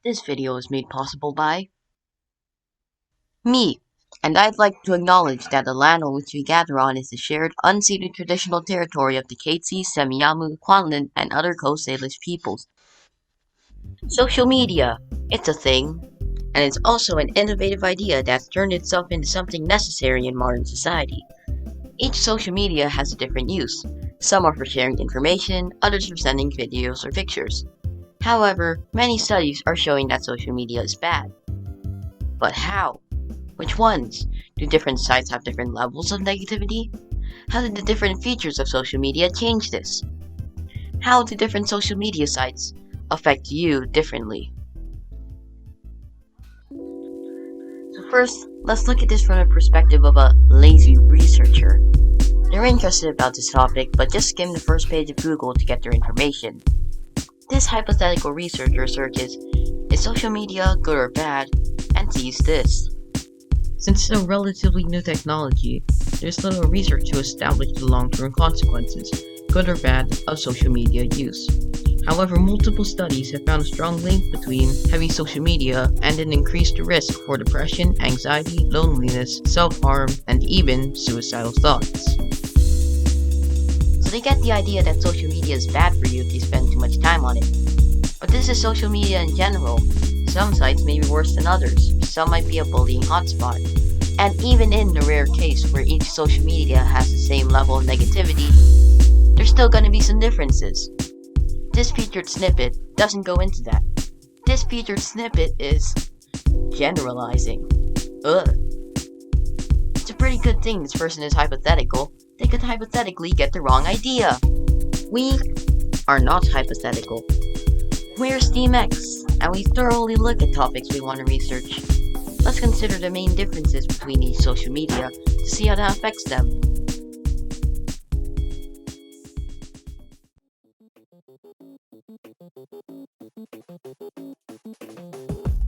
This video is made possible by me, and I'd like to acknowledge that the land on which we gather on is the shared, unceded traditional territory of the Katzie, Semiahmoo, Kwanlin, and other Coast Salish peoples. Social media, it's a thing, and it's also an innovative idea that's turned itself into something necessary in modern society. Each social media has a different use. Some are for sharing information, others for sending videos or pictures. However, many studies are showing that social media is bad. But how? Which ones? Do different sites have different levels of negativity? How did the different features of social media change this? How do different social media sites affect you differently? So first, let's look at this from the perspective of a lazy researcher. They're interested about this topic, but just skim the first page of Google to get their information. This hypothetical researcher searches, is social media good or bad, and sees this. Since it's a relatively new technology, there's little research to establish the long-term consequences, good or bad, of social media use. However, multiple studies have found a strong link between heavy social media and an increased risk for depression, anxiety, loneliness, self-harm, and even suicidal thoughts. So they get the idea that social media is bad for you if you spend too much time on it. But this is social media in general. Some sites may be worse than others, some might be a bullying hotspot. And even in the rare case where each social media has the same level of negativity, there's still going to be some differences. This featured snippet doesn't go into that. This featured snippet is generalizing. Ugh. It's a pretty good thing this person is hypothetical. They could hypothetically get the wrong idea. We are not hypothetical. We're SteamX, and we thoroughly look at topics we want to research. Let's consider the main differences between each social media to see how that affects them.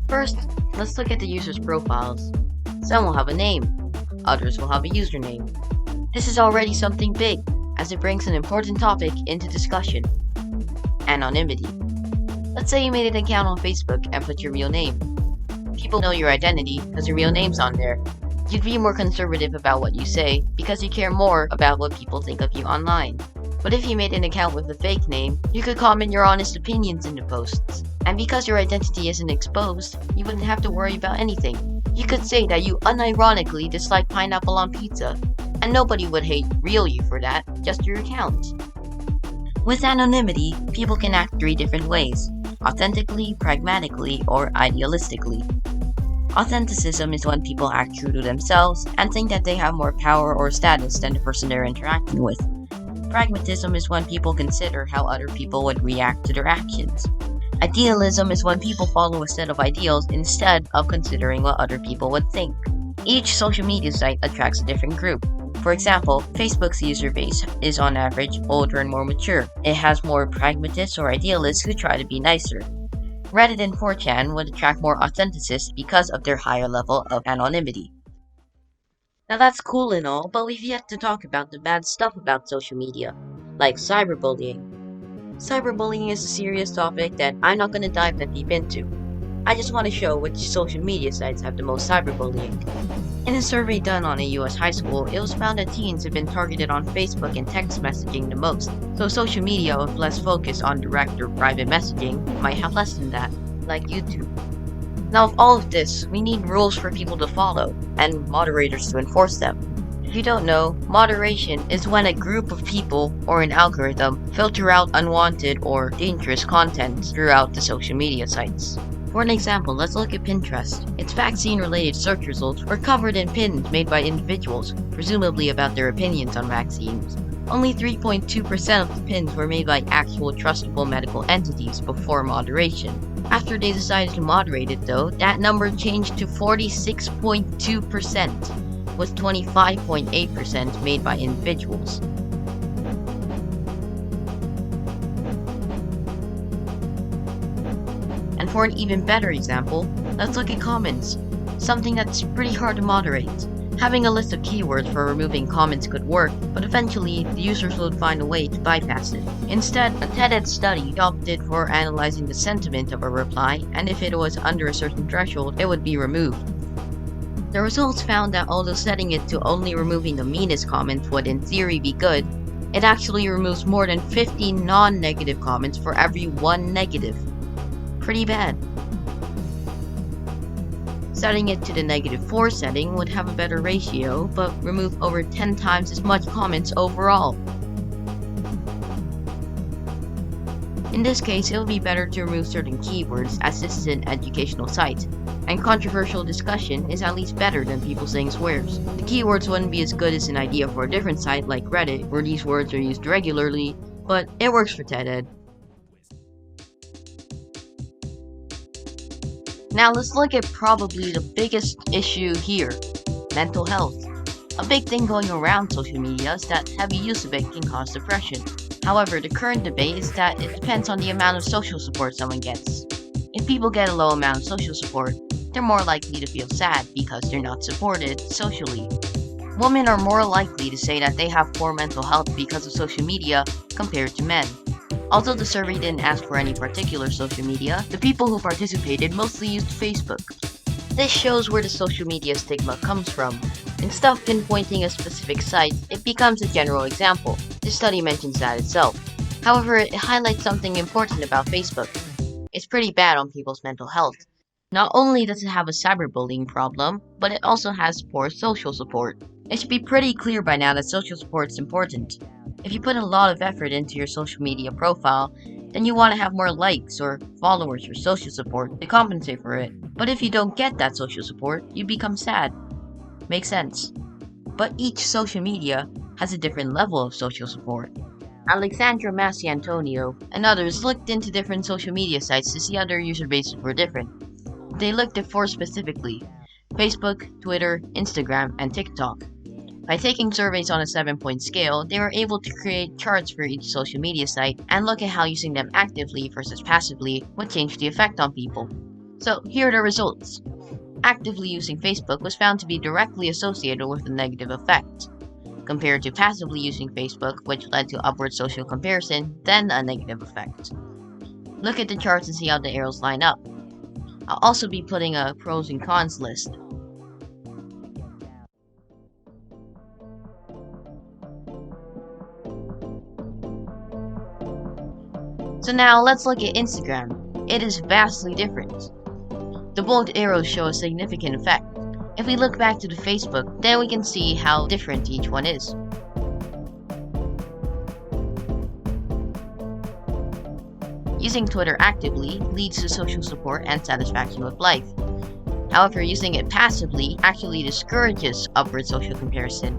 First, let's look at the user's profiles. Some will have a name, others will have a username. This is already something big, as it brings an important topic into discussion: anonymity. Let's say you made an account on Facebook and put your real name. People know your identity because your real name's on there. You'd be more conservative about what you say because you care more about what people think of you online. But if you made an account with a fake name, you could comment your honest opinions in the posts. And because your identity isn't exposed, you wouldn't have to worry about anything. You could say that you unironically dislike pineapple on pizza, and nobody would hate real you for that, just your account. With anonymity, people can act three different ways: authentically, pragmatically, or idealistically. Authenticism is when people act true to themselves and think that they have more power or status than the person they're interacting with. Pragmatism is when people consider how other people would react to their actions. Idealism is when people follow a set of ideals instead of considering what other people would think. Each social media site attracts a different group. For example, Facebook's user base is on average older and more mature. It has more pragmatists or idealists who try to be nicer. Reddit and 4chan would attract more authenticists because of their higher level of anonymity. Now that's cool and all, but we've yet to talk about the bad stuff about social media, like cyberbullying. Cyberbullying is a serious topic that I'm not going to dive that deep into. I just want to show which social media sites have the most cyberbullying. In a survey done on a US high school, it was found that teens have been targeted on Facebook and text messaging the most, so social media with less focus on direct or private messaging might have less than that, like YouTube. Now with all of this, we need rules for people to follow, and moderators to enforce them. If you don't know, moderation is when a group of people or an algorithm filter out unwanted or dangerous content throughout the social media sites. For an example, let's look at Pinterest. Its vaccine-related search results were covered in pins made by individuals, presumably about their opinions on vaccines. Only 3.2% of the pins were made by actual trustable medical entities before moderation. After they decided to moderate it though, that number changed to 46.2%, with 25.8% made by individuals. And for an even better example, let's look at comments, something that's pretty hard to moderate. Having a list of keywords for removing comments could work, but eventually the users would find a way to bypass it. Instead, a TED-Ed study opted for analyzing the sentiment of a reply, and if it was under a certain threshold, it would be removed. The results found that although setting it to only removing the meanest comments would in theory be good, it actually removes more than 50 non-negative comments for every one negative. Pretty bad. Setting it to the -4 setting would have a better ratio, but remove over 10 times as much comments overall. In this case, it would be better to remove certain keywords, as this is an educational site, and controversial discussion is at least better than people saying swears. The keywords wouldn't be as good as an idea for a different site like Reddit, where these words are used regularly, but it works for TED-Ed. Now let's look at probably the biggest issue here, mental health. A big thing going around social media is that heavy use of it can cause depression. However, the current debate is that it depends on the amount of social support someone gets. If people get a low amount of social support, they're more likely to feel sad because they're not supported socially. Women are more likely to say that they have poor mental health because of social media compared to men. Although the survey didn't ask for any particular social media, the people who participated mostly used Facebook. This shows where the social media stigma comes from. Instead of pinpointing a specific site, it becomes a general example. This study mentions that itself. However, it highlights something important about Facebook. It's pretty bad on people's mental health. Not only does it have a cyberbullying problem, but it also has poor social support. It should be pretty clear by now that social support is important. If you put a lot of effort into your social media profile, then you want to have more likes or followers or social support to compensate for it. But if you don't get that social support, you become sad. Makes sense. But each social media has a different level of social support. Alexandra Masiantonio and others looked into different social media sites to see how their user bases were different. They looked at 4 specifically: Facebook, Twitter, Instagram, and TikTok. By taking surveys on a 7-point scale, they were able to create charts for each social media site and look at how using them actively versus passively would change the effect on people. So here are the results. Actively using Facebook was found to be directly associated with a negative effect, compared to passively using Facebook, which led to upward social comparison, then a negative effect. Look at the charts and see how the arrows line up. I'll also be putting a pros and cons list. So now let's look at Instagram. It is vastly different. The bold arrows show a significant effect. If we look back to the Facebook, then we can see how different each one is. Using Twitter actively leads to social support and satisfaction with life. However, using it passively actually discourages upward social comparison.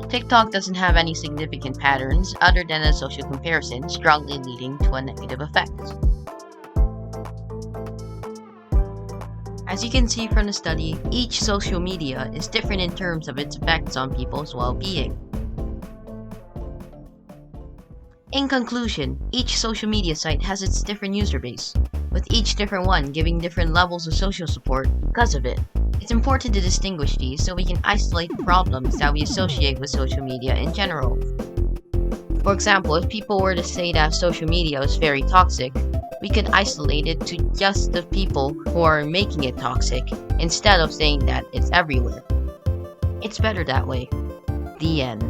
TikTok doesn't have any significant patterns other than a social comparison strongly leading to a negative effect. As you can see from the study, each social media is different in terms of its effects on people's well-being. In conclusion, each social media site has its different user base, with each different one giving different levels of social support because of it. It's important to distinguish these so we can isolate problems that we associate with social media in general. For example, if people were to say that social media is very toxic, we could isolate it to just the people who are making it toxic, instead of saying that it's everywhere. It's better that way. The end.